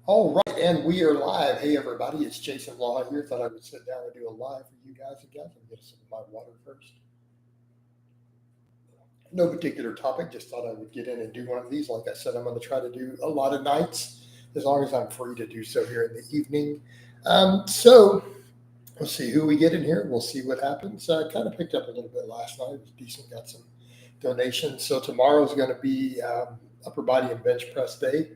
All right, and we are live. Hey, everybody, it's Jason Blaha here. Thought I would sit down and do a live for you guys and gals. I'm get some of my water first. No particular topic, just thought I would get in and do one of these. Like I said, I'm going to try to do a lot of nights as long as I'm free to do so here in the evening. So we'll see who we get in here. We'll see what happens. I kind of picked up a little bit last night. It was decent, got some donations. So tomorrow's going to be upper body and bench press day.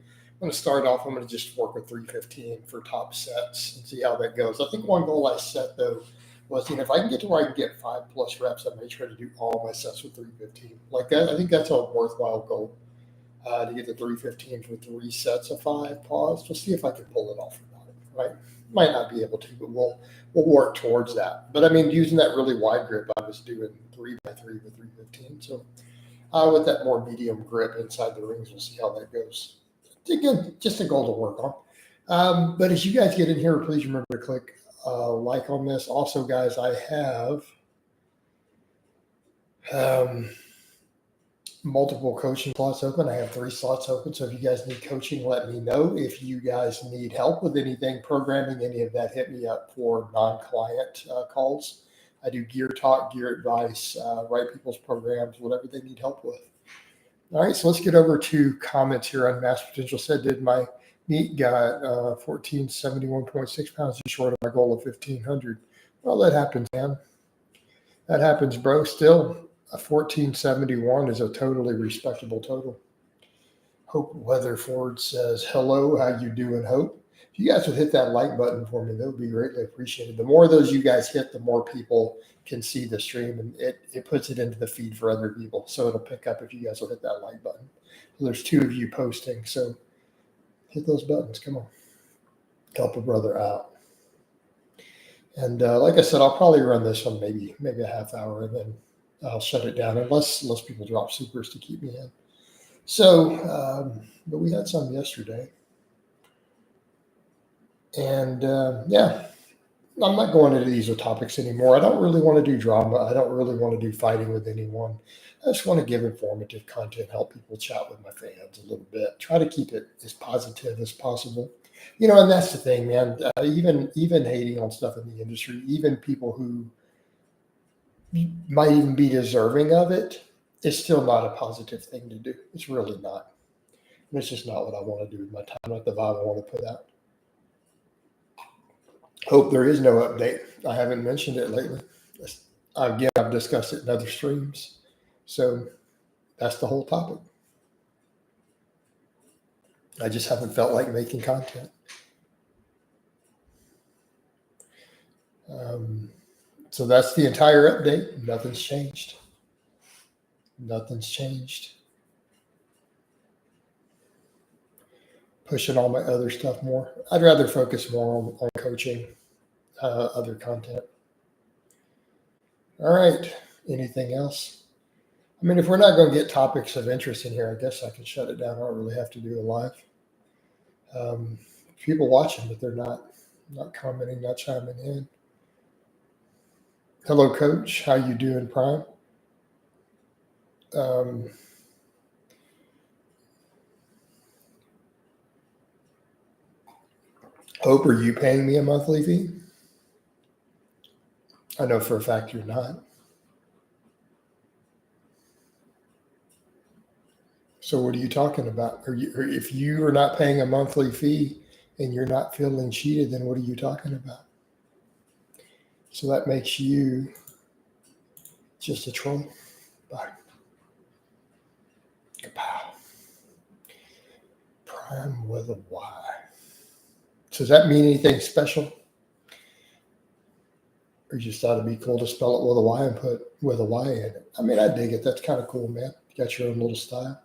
I'm going to start off. I'm going to just work with 315 for top sets and see how that goes. I think one goal I set though was, if I can get to where I can get 5+ reps, I may try to do all my sets with 315. Like that, I think that's a worthwhile goal to get the 315 for 3 sets of 5. Pause. We'll see if I can pull it off or not. Right? Might not be able to, but we'll work towards that. But I mean, using that really wide grip, I was doing 3x3 with 315. So with that more medium grip inside the rings, we'll see how that goes. Again, just a goal to work on. But as you guys get in here, please remember to click like on this. Also, guys, I have multiple coaching slots open. I have 3 slots open. So if you guys need coaching, let me know. If you guys need help with anything, programming, any of that, hit me up for non-client calls. I do gear talk, gear advice, write people's programs, whatever they need help with. All right, so let's get over to comments here on Mass Potential. Said, did my meet got 1471.6 pounds too short of my goal of 1500. Well, that happens, man. That happens, bro. Still, a 1471 is a totally respectable total. Hope Weatherford says, hello, how you doing, Hope? If you guys would hit that like button for me, that would be greatly appreciated. The more of those you guys hit, the more people can see the stream, and it puts it into the feed for other people. So it'll pick up if you guys will hit that like button. There's 2 of you posting, so hit those buttons. Come on. Help a brother out. And like I said, I'll probably run this one maybe a half hour, and then I'll shut it down unless people drop supers to keep me in. So, but we had some yesterday. And yeah, I'm not going into these topics anymore. I don't really want to do drama. I don't really want to do fighting with anyone. I just want to give informative content, help people chat with my fans a little bit, try to keep it as positive as possible. And that's the thing, man. Even hating on stuff in the industry, even people who might even be deserving of it, it's still not a positive thing to do. It's really not. And it's just not what I want to do with my time, not the vibe I want to put out. Hope there is no update. I haven't mentioned it lately. Again, I've discussed it in other streams. So that's the whole topic. I just haven't felt like making content. So that's the entire update. Nothing's changed. Nothing's changed. Pushing all my other stuff more. I'd rather focus more on coaching, other content. All right. Anything else? I mean, if we're not going to get topics of interest in here, I guess I can shut it down. I don't really have to do a live. People watching, but they're not commenting, not chiming in. Hello, Coach. How you doing, Prime? Hope, are you paying me a monthly fee? I know for a fact you're not. So what are you talking about? Or if you are not paying a monthly fee and you're not feeling cheated, then what are you talking about? So that makes you just a troll. Bye. Kapow. Prime with a Y. So does that mean anything special? Or you just thought it'd be cool to spell it with a Y and put with a Y in it? I mean, I dig it. That's kind of cool, man. You got your own little style.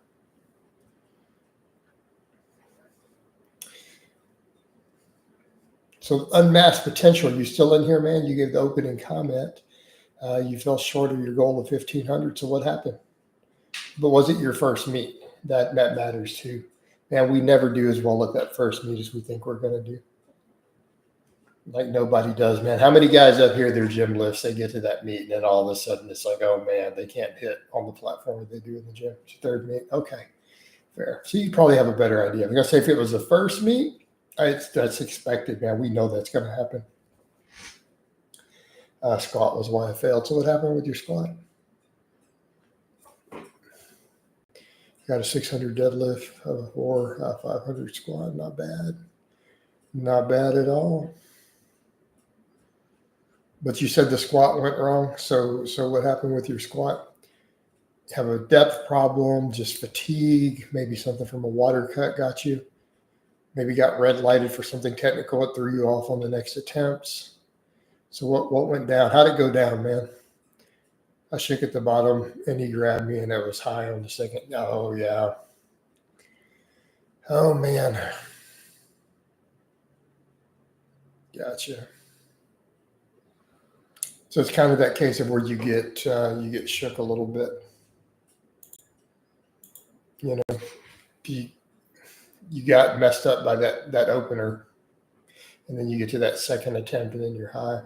So unmasked potential, you still in here, man? You gave the opening comment. You fell short of your goal of 1,500. So what happened? But was it your first meet? That matters too. Man, we never do as well at that first meet as we think we're going to do. Like nobody does, man. How many guys up here, their gym lifts, they get to that meet, and then all of a sudden it's like, oh, man, they can't hit on the platform that they do in the gym. It's your third meet. Okay, fair. So you probably have a better idea. I'm going to say if it was the first meet, That's expected, man. We know that's going to happen. Squat was why I failed. So what happened with your squat? Got a 600 deadlift, or 500 squat. Not bad. Not bad at all. But you said the squat went wrong. So what happened with your squat? Have a depth problem, just fatigue, maybe something from a water cut got you. Maybe got red lighted for something technical. It threw you off on the next attempts. So what went down? How'd it go down, man? I shook at the bottom and he grabbed me and it was high on the second. Oh, yeah. Oh, man. Gotcha. So it's kind of that case of where you get shook a little bit. You know, you got messed up by that opener, and then you get to that second attempt, and then you're high.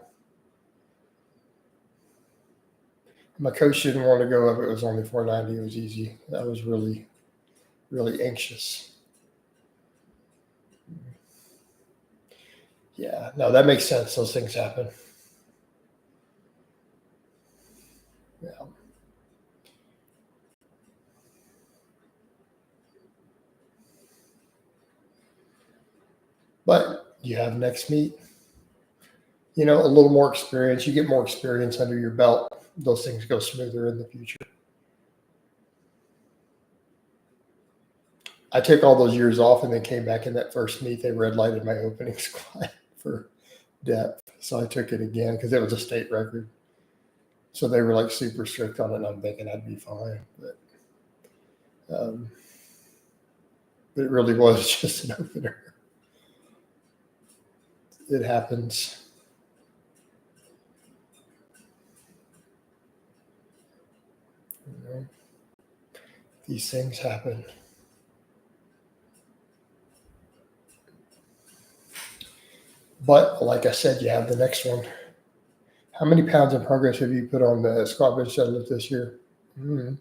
My coach didn't want to go up. It was only 490. It was easy. I was really, really anxious. Yeah, no, that makes sense. Those things happen. Yeah. But you have next meet, a little more experience. You get more experience under your belt. Those things go smoother in the future. I took all those years off and then came back in that first meet. They red lighted my opening squat for depth. So I took it again because it was a state record. So they were like super strict on it. And I'm thinking I'd be fine. But it really was just an opener. It happens. These things happen. But like I said, you have the next one. How many pounds in progress have you put on the squat bench deadlift this year? I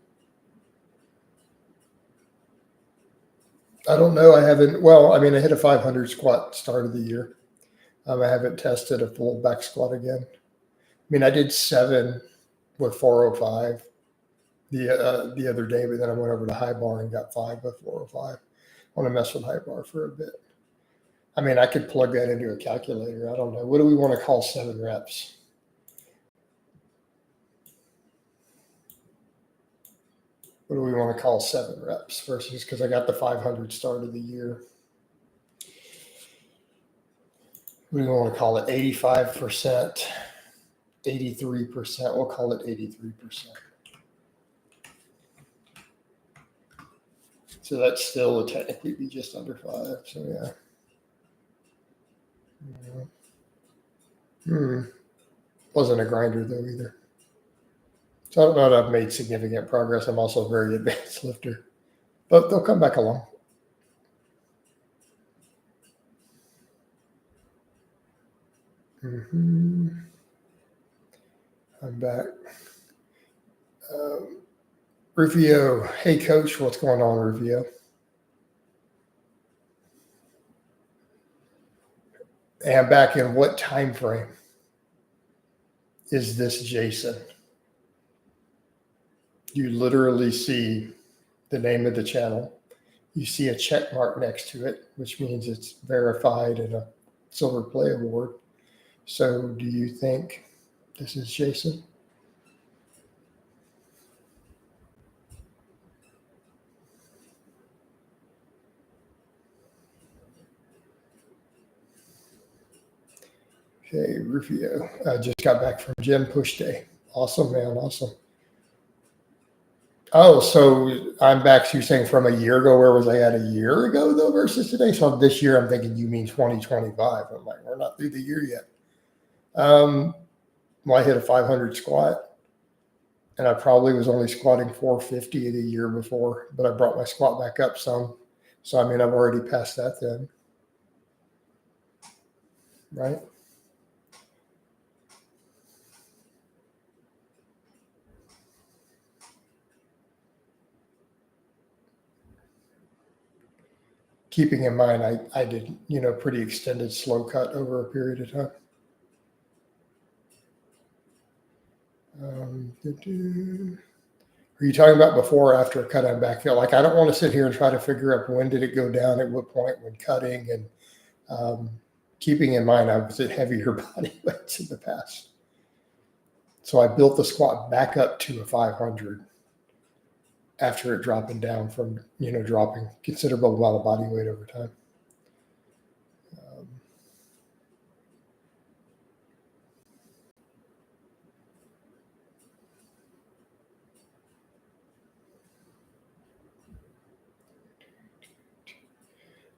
don't know. I haven't. Well, I hit a 500 squat start of the year. I haven't tested a full back squat again. I did 7 with 405 the other day, but then I went over to high bar and got 5 with 405. I want to mess with high bar for a bit. I could plug that into a calculator. I don't know. What do we want to call 7 reps? What do we want to call 7 reps versus, because I got the 500 start of the year. What do we want to call it? 85%, 83%. We'll call it 83%. So that still would technically be just under 5. So yeah. Wasn't a grinder though either. So I don't know that I've made significant progress. I'm also a very advanced lifter, but they'll come back along. I'm back. Rufio, hey coach, what's going on, Rufio? And back in what time frame is this, Jason? You literally see the name of the channel. You see a check mark next to it, which means it's verified and a silver play award. So do you think this is Jason? Okay, Rufio. I just got back from gym push day. Awesome, man. Awesome. Oh, so I'm back. So you're saying from a year ago, where was I at a year ago though versus today? So this year, I'm thinking you mean 2025. I'm like, we're not through the year yet. Well, I hit a 500 squat, and I probably was only squatting 450 the year before, but I brought my squat back up some. So I've already passed that then, right? keeping in mind I did, pretty extended slow cut over a period of time. Are you talking about before or after a cut on backfill? Like, I don't want to sit here and try to figure out when did it go down at what point when cutting, and keeping in mind I was at heavier body weights in the past. So I built the squat back up to a 500 after it dropping down from, dropping considerable amount of body weight over time.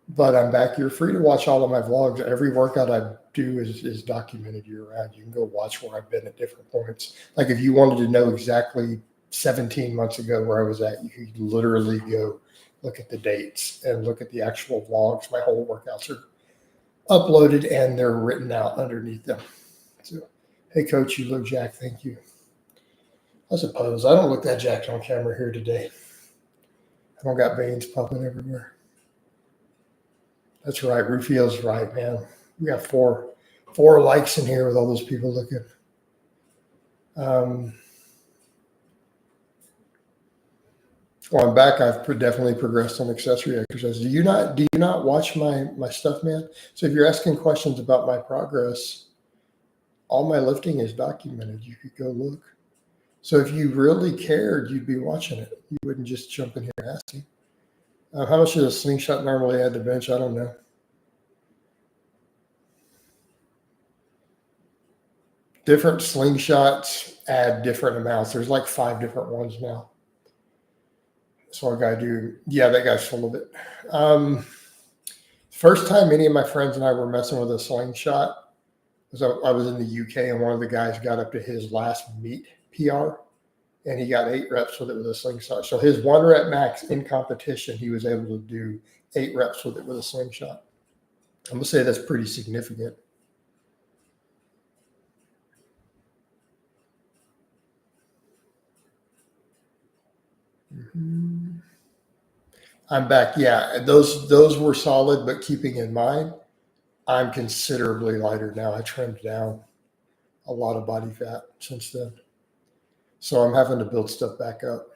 But I'm back. You're free to watch all of my vlogs. Every workout I do is documented year round. You can go watch where I've been at different points. Like, if you wanted to know exactly 17 months ago where I was at, you could literally go look at the dates and look at the actual vlogs. My whole workouts are uploaded and they're written out underneath them. So, hey, Coach, you look jacked. Thank you. I suppose I don't look that jacked on camera here today. I don't got veins popping everywhere. That's right. Rufio's right, man. We got four likes in here with all those people looking. Well, I'm back. I've definitely progressed on accessory exercise. Do you not watch my stuff, man? So if you're asking questions about my progress, all my lifting is documented. You could go look. So if you really cared, you'd be watching it. You wouldn't just jump in here and ask me. How much does a slingshot normally add to bench? I don't know. Different slingshots add different amounts. There's like 5 different ones now. So I got to do, yeah, that guy's full of it. First time any of my friends and I were messing with a slingshot was I was in the UK, and one of the guys got up to his last meet PR, and he got 8 reps with it with a slingshot. So his 1 rep max in competition, he was able to do 8 reps with it with a slingshot. I'm going to say that's pretty significant. I'm back. Yeah, those were solid, but keeping in mind, I'm considerably lighter now. I trimmed down a lot of body fat since then. So I'm having to build stuff back up.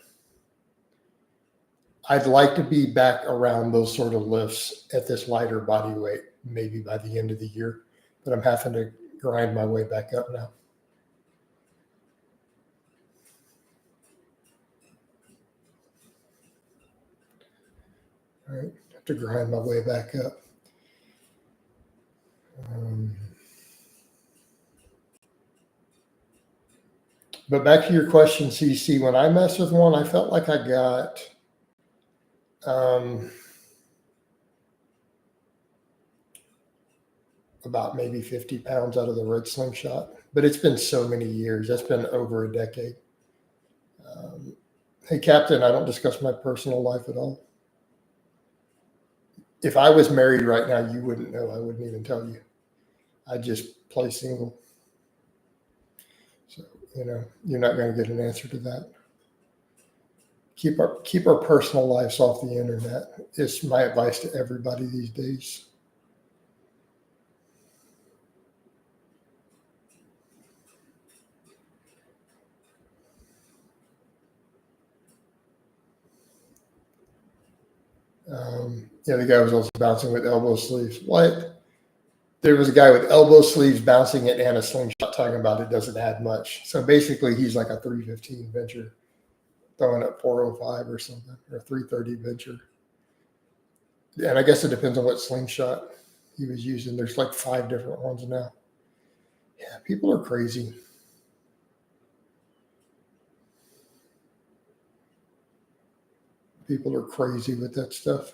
I'd like to be back around those sort of lifts at this lighter body weight, maybe by the end of the year, but I'm having to grind my way back up now. All right, have to grind my way back up. But back to your question, CC, when I messed with one, I felt like I got about maybe 50 pounds out of the red slingshot. But it's been so many years. That's been over a decade. Hey, Captain, I don't discuss my personal life at all. If I was married right now, you wouldn't know. I wouldn't even tell you. I'd just play single. So, you're not going to get an answer to that. Keep our personal lives off the internet. It's my advice to everybody these days. The guy was also bouncing with elbow sleeves. What? There was a guy with elbow sleeves bouncing it and a slingshot talking about it doesn't add much. So basically, he's like a 315 bencher throwing up 405 or something, or 330 bencher. And I guess it depends on what slingshot he was using. There's like 5 different ones now. Yeah, people are crazy. People are crazy with that stuff.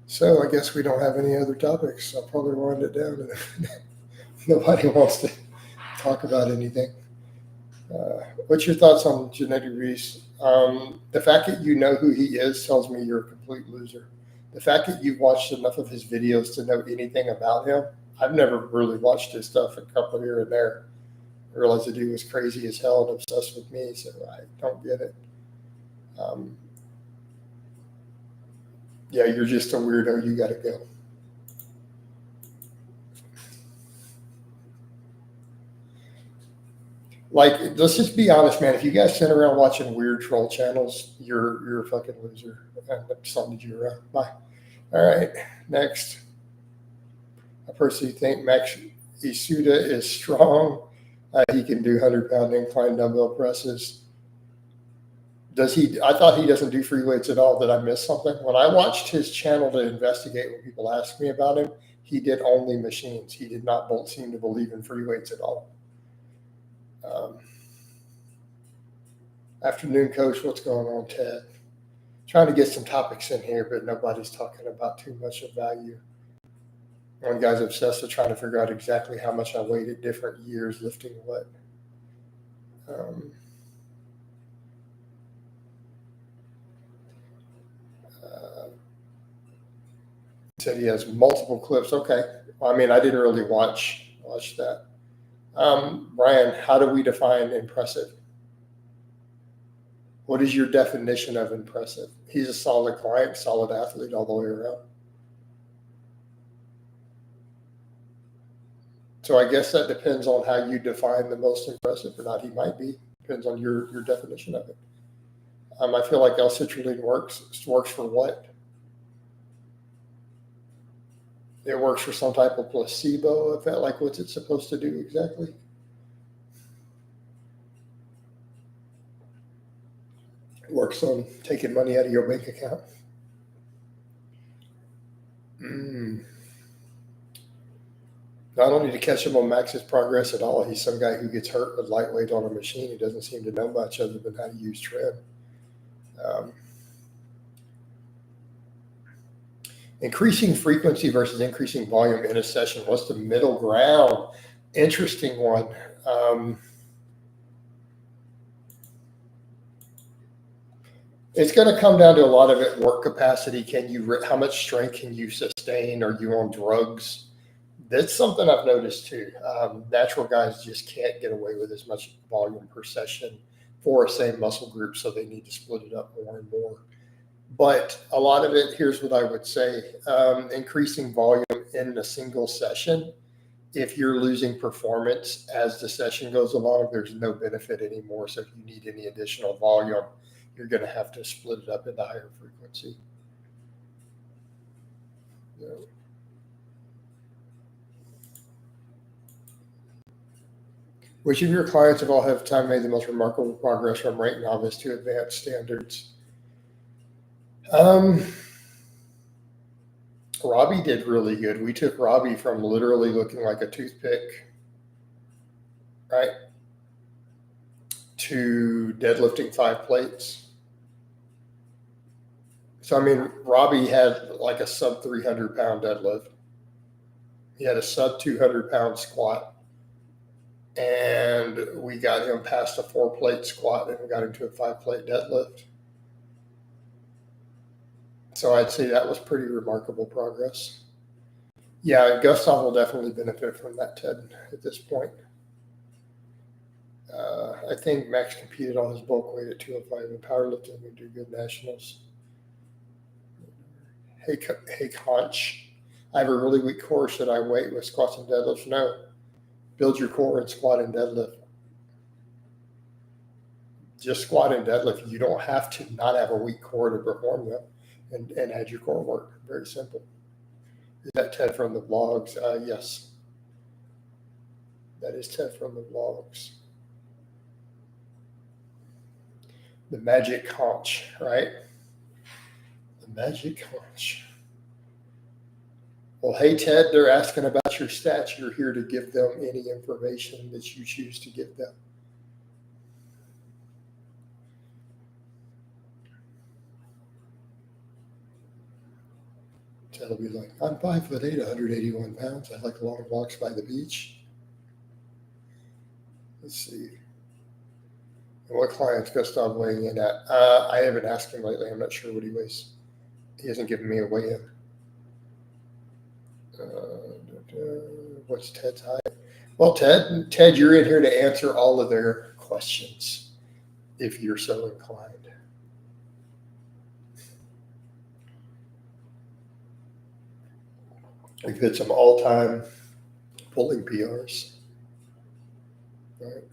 So I guess we don't have any other topics. I'll probably wind it down. Nobody wants to talk about anything. What's your thoughts on Genetic Reese? The fact that you know who he is tells me you're a complete loser. The fact that you've watched enough of his videos to know anything about him, I've never really watched his stuff, a couple here and there. I realized the dude was crazy as hell and obsessed with me, so I don't get it. Um, yeah, you're just a weirdo. You got to go. Like, let's just be honest, man. If you guys sit around watching weird troll channels, you're a fucking loser. And I just wanted you around. Bye. All right, next. I personally think Max Isuda is strong. He can do 100-pound incline dumbbell presses. Does he? I thought he doesn't do free weights at all. Did I miss something? When I watched his channel to investigate when people asked me about him, he did only machines. He did not seem to believe in free weights at all. Afternoon, coach. What's going on, Ted? Trying to get some topics in here, but nobody's talking about too much of value. One guy's obsessed with trying to figure out exactly how much I weighed at different years lifting what. Said he has multiple clips. Okay. Well, I mean, I didn't really watch that. Brian, how do we define impressive? What is your definition of impressive? He's a solid client, solid athlete all the way around. So I guess that depends on how you define the most impressive or not. He might be. Depends on your definition of it. I feel like L-citrulline works for what? It works for some type of placebo effect. Like, what's it supposed to do exactly? It works on taking money out of your bank account. I don't need to catch him on Max's progress at all. He's some guy who gets hurt with lightweight on a machine. He doesn't seem to know much other than how to use trim. Increasing frequency versus increasing volume in a session. What's the middle ground? Interesting one. It's going to come down to a lot of it. Work capacity. How much strength can you sustain? Are you on drugs? That's something I've noticed too. Natural guys just can't get away with as much volume per session for a same muscle group, so they need to split it up more and more. But a lot of it, here's what I would say, increasing volume in a single session. If you're losing performance as the session goes along, there's no benefit anymore. So if you need any additional volume, you're going to have to split it up into higher frequency. Yeah. Which of your clients of all have time made the most remarkable progress from rank novice to advanced standards? Robbie did really good. We took Robbie from literally looking like a toothpick, right, to deadlifting 5 plates. So, I mean, Robbie had like a sub 300-pound deadlift. He had a sub 200-pound squat. And we got him past a 4-plate squat and we got him to a 5-plate deadlift. So I'd say that was pretty remarkable progress. Yeah, Gustav will definitely benefit from that, Ted, at this point. I think Max competed on his bulk weight at 205 in powerlifting. We do good nationals. Hey, Conch, I have a really weak core. Should I wait with squats and deadlifts? No. Build your core and squat and deadlift. Just squat and deadlift. You don't have to not have a weak core to perform them and add your core work. Very simple. Is that Ted from the vlogs? Yes. That is Ted from the vlogs. The magic conch, right? The magic conch. Well, hey, Ted, they're asking about your stats. You're here to give them any information that you choose to give them. Ted will be like, I'm 5'8", 181 pounds. I like long walks by the beach. Let's see. And what client's going to stop weighing in at? I haven't asked him lately. I'm not sure what he weighs. He hasn't given me a weigh-in. What's Ted's height? Well, Ted, you're in here to answer all of their questions if you're so inclined. We've hit some all-time pulling PRs. Right.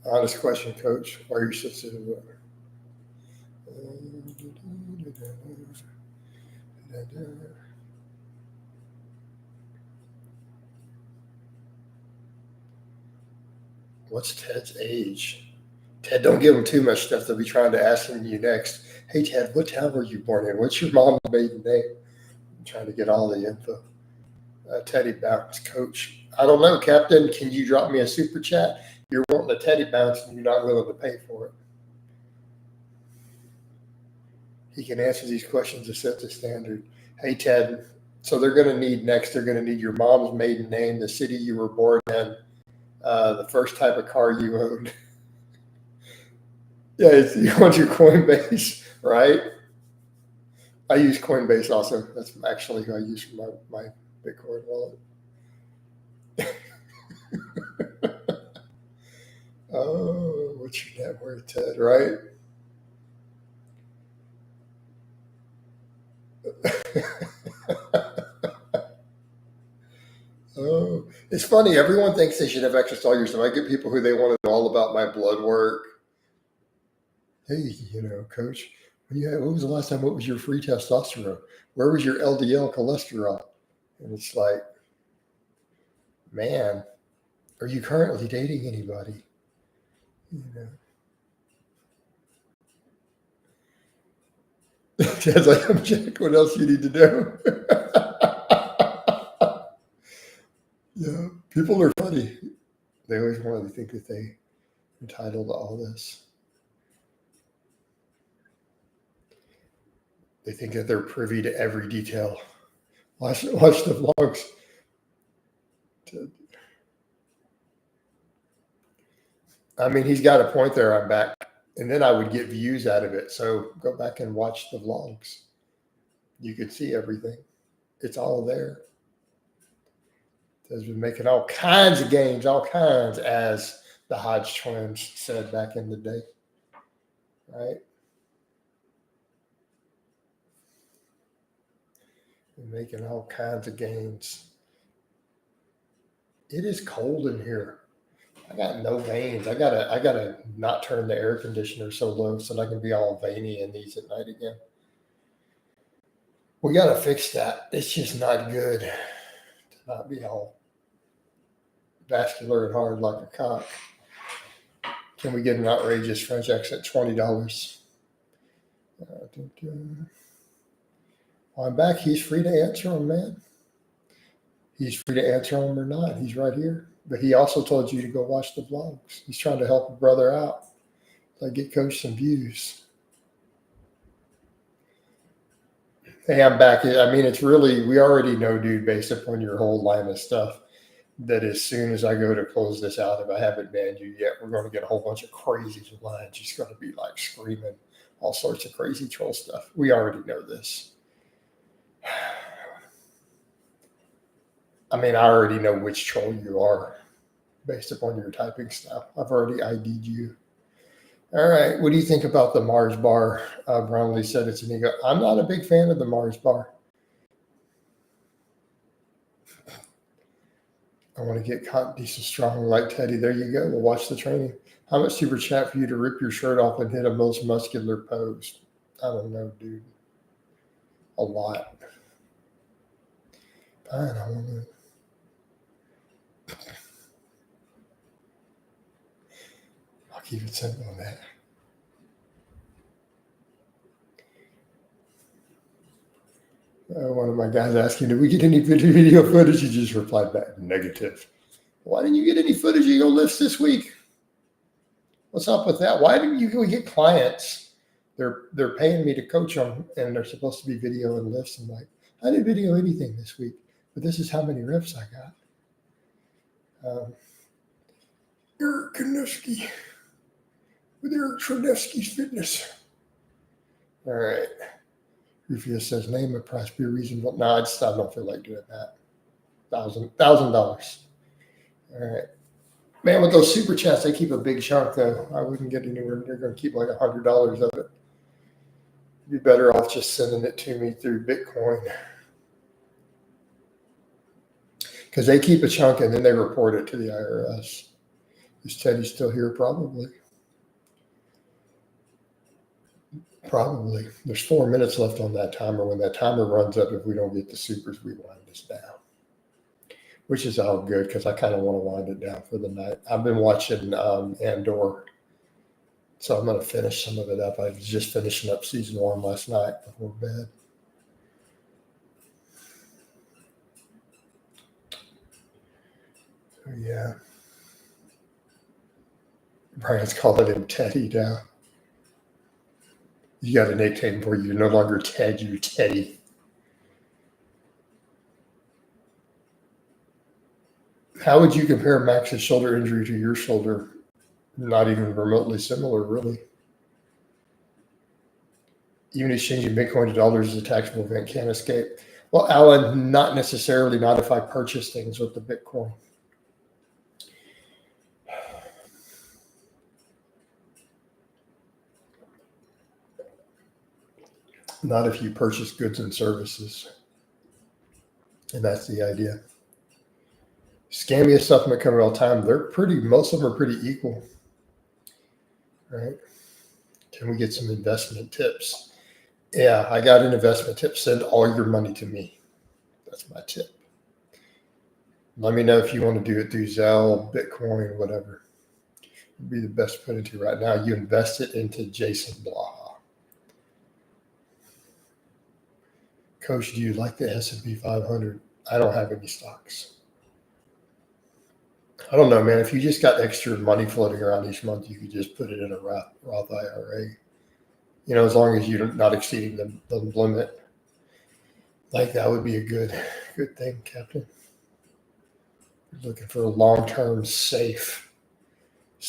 Honest question, Coach. Why are you sensitive? What's Ted's age? Ted, don't give him too much stuff. They'll be trying to ask him you next. Hey, Ted, what town were you born in? What's your mom's maiden name? I'm trying to get all the info. Teddy Bounce, Coach. I don't know, Captain. Can you drop me a super chat? You're wanting a Teddy Bounce and you're not willing to pay for it. He can answer these questions to set the standard. Hey, Ted. So they're going to need your mom's maiden name, the city you were born in, the first type of car you owned. Yeah, you want your Coinbase, right? I use Coinbase also. That's actually who I use for my Bitcoin wallet. Oh, what's your net worth, Ted, right? Oh, it's funny. Everyone thinks they should have access to all your stuff. I get people who they want to know all about my blood work. Hey, Coach, what was the last time? What was your free testosterone? Where was your LDL cholesterol? And it's like, man, are you currently dating anybody? Ted's like, I'm Jack. What else you need to know? Yeah, people are funny. They always want to think that they're entitled to all this. They think that they're privy to every detail. Watch the vlogs. I mean, he's got a point there. I'm back. And then I would get views out of it. So go back and watch the vlogs. You could see everything. It's all there. Has been making all kinds of gains, all kinds, as the Hodge twins said back in the day. Right? Been making all kinds of gains. It is cold in here. I got no veins. I gotta not turn the air conditioner so low so that I can be all veiny in these at night again. We gotta fix that. It's just not good to not be all vascular and hard like a cock. Can we get an outrageous French accent? $20. I'm back. He's free to answer them, man. He's free to answer them or not. He's right here. But he also told you to go watch the vlogs. He's trying to help a brother out. Like, get Coach some views. Hey, I'm back. I mean, it's really, we already know, dude, based upon your whole line of stuff, that as soon as I go to close this out, if I haven't banned you yet, we're going to get a whole bunch of crazy lines. She's going to be like screaming all sorts of crazy troll stuff. We already know this. I mean, I already know which troll you are based upon your typing style. I've already ID'd you. All right. What do you think about the Mars bar? Brownlee said it's an ego. I'm not a big fan of the Mars bar. I want to get caught decent strong like Teddy. There you go. We'll watch the training. How much super chat for you to rip your shirt off and hit a most muscular pose? I don't know, dude. A lot. Fine, I want to. I'll keep it simple on that. One of my guys asking, did we get any video footage? He just replied back, negative. Why didn't you get any footage of your lifts this week? What's up with that? Why didn't you get clients? They're paying me to coach them, and they're supposed to be video and lifts. I'm like, I didn't video anything this week, but this is how many reps I got. Eric Konevsky with Eric Chernevsky's Fitness. All right. Rufus says, name a price, be reasonable. No, I don't feel like doing that. $1,000. All right. Man, with those super chats, they keep a big chunk, though. I wouldn't get anywhere. They're going to keep like $100 of it. You'd be better off just sending it to me through Bitcoin. Because they keep a chunk and then they report it to the IRS. Is Teddy still here? Probably. Probably. There's 4 minutes left on that timer. When that timer runs up, if we don't get the supers, we wind this down. Which is all good because I kind of want to wind it down for the night. I've been watching Andor. So I'm going to finish some of it up. I was just finishing up season 1 last night before bed. So yeah. Brian's calling him Teddy now. You got a nickname for you. You're no longer Ted, you're Teddy. How would you compare Max's shoulder injury to your shoulder? Not even remotely similar, really. Even exchanging Bitcoin to dollars is a taxable event, can't escape. Well, Alan, not necessarily, not if I purchase things with the Bitcoin. Not if you purchase goods and services. And that's the idea. Scammy supplement cover all the time. Most of them are pretty equal. Right? Can we get some investment tips? Yeah, I got an investment tip. Send all your money to me. That's my tip. Let me know if you want to do it through Zelle, Bitcoin, whatever. It'd be the best to put into right now. You invest it into Jason Blaha. Coach, do you like the S&P 500? I don't have any stocks. I don't know, man. If you just got extra money floating around each month, you could just put it in a Roth IRA. You know, as long as you're not exceeding the limit. Like that would be a good thing, Captain. You're looking for a long-term safe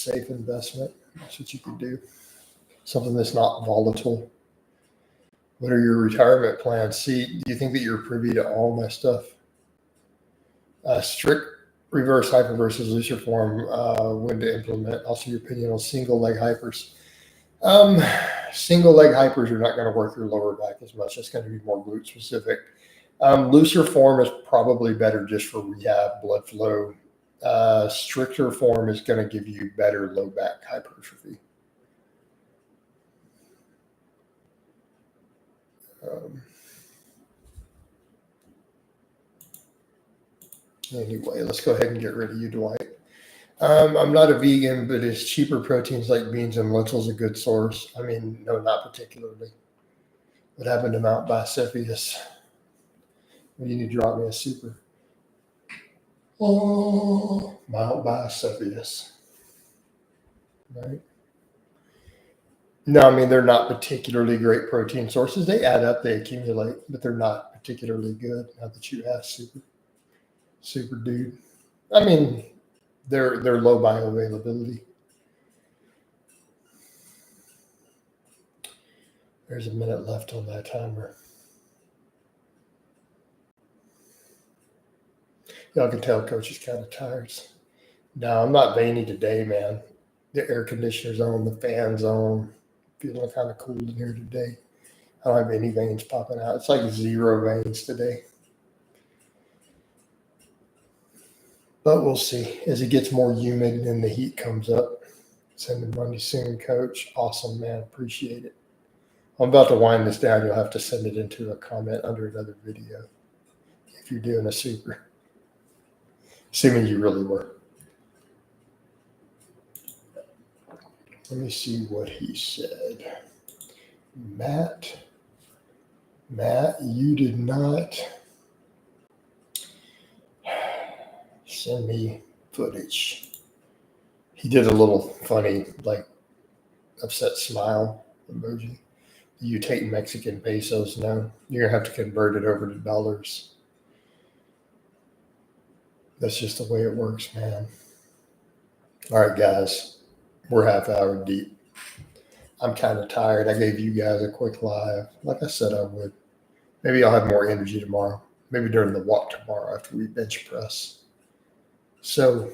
investment. That's what you can do. Something that's not volatile. What are your retirement plans? See, do you think that you're privy to all my stuff? Strict reverse hyper versus looser form, when to implement. Also, your opinion on single leg hypers. Single leg hypers are not going to work your lower back as much. It's going to be more glute specific. Looser form is probably better just for rehab, blood flow. Stricter form is going to give you better low back hypertrophy. Anyway, let's go ahead and get rid of you, Dwight. I'm not a vegan, but is cheaper proteins like beans and lentils a good source? I mean, no, not particularly. What happened to Mount Bicephalus? Well, you need to drop me a super. Oh, Mount Bicephalus. Right? No, I mean, they're not particularly great protein sources. They add up, they accumulate, but they're not particularly good. Now that you have super dude. I mean, they're low bioavailability. There's a minute left on that timer. Y'all can tell Coach is kind of tired. No, I'm not veiny today, man. The air conditioner's on, the fan's on. Feeling kind of cool in here today. I don't have any veins popping out. It's like 0 veins today. But we'll see. As it gets more humid and the heat comes up. Send the money soon, Coach. Awesome, man. Appreciate it. I'm about to wind this down. You'll have to send it into a comment under another video if you're doing a super. Assuming you really were. Let me see what he said. Matt, you did not send me footage. He did a little funny, like, upset smile emoji. You take Mexican pesos now. You're going to have to convert it over to dollars. That's just the way it works, man. All right, guys, we're half hour deep. I'm kind of tired. I gave you guys a quick live, like I said I would. Maybe I'll have more energy tomorrow. Maybe during the walk tomorrow after we bench press. So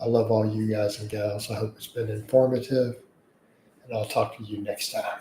I love all you guys and gals. I hope it's been informative, and I'll talk to you next time.